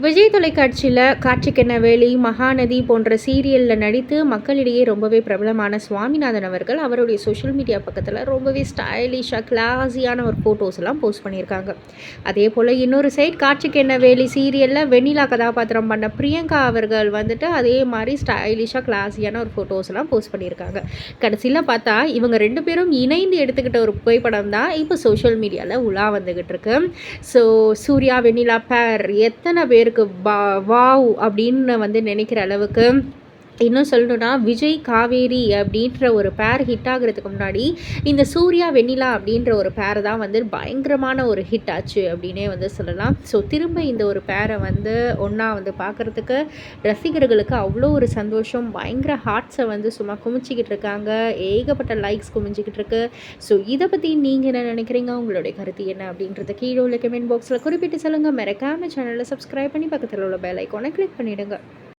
விஜய் தொலைக்காட்சியில் காட்சிக்கென்ன வேலி, மகாநதி போன்ற சீரியலில் நடித்து மக்களிடையே ரொம்பவே பிரபலமான சுவாமிநாதன் அவர்கள் அவருடைய சோஷியல் மீடியா பக்கத்தில் ரொம்பவே ஸ்டைலிஷாக கிளாஸியான ஒரு ஃபோட்டோஸ் எல்லாம் போஸ்ட் பண்ணியிருக்காங்க. அதே போல் இன்னொரு சைட் காட்சிக்கென்ன வேலி சீரியலில் வெண்ணிலா கதாபாத்திரம் பண்ண பிரியங்கா அவர்கள் வந்துட்டு அதே மாதிரி ஸ்டைலிஷாக கிளாஸியான ஒரு ஃபோட்டோஸ் எல்லாம் போஸ்ட் பண்ணியிருக்காங்க. கடைசியில் பார்த்தா இவங்க 2 பேரும் இணைந்து எடுத்துக்கிட்ட ஒரு புகைப்படம் தான் இப்போ சோஷியல் மீடியாவில் உலா வந்துக்கிட்டு இருக்கு. ஸோ சூர்யா வெண்ணிலா பேர் எத்தனை பேருக்கு வாவ் அப்படின்னு நினைக்கிற அளவுக்கு, இன்னும் சொல்லணும்னா விஜய் காவேரி அப்படின்ற ஒரு பேர் ஹிட் ஆகிறதுக்கு முன்னாடி இந்த சூர்யா வெண்ணிலா அப்படின்ற ஒரு பேரை தான் பயங்கரமான ஒரு ஹிட் ஆச்சு அப்படின்னே சொல்லலாம். ஸோ திரும்ப இந்த ஒரு பேரை ஒன்றா பார்க்குறதுக்கு ரசிகர்களுக்கு அவ்வளோ ஒரு சந்தோஷம். பயங்கர ஹார்ட்ஸை சும்மா குமிச்சிக்கிட்டு இருக்காங்க. ஏகப்பட்ட லைக்ஸ் குமிஞ்சிக்கிட்டு இருக்கு. ஸோ இதை பற்றி நீங்கள் என்ன நினைக்கிறீங்க? உங்களுடைய கருத்து என்ன அப்படின்றத கீழே உள்ள கமெண்ட் பாக்ஸில் குறிப்பிட்டு சொல்லுங்கள். மறக்காம சேனலை சப்ஸ்கிரைப் பண்ணி பக்கத்தில் உள்ள பெல் ஐக்கானை கிளிக் பண்ணிவிடுங்க.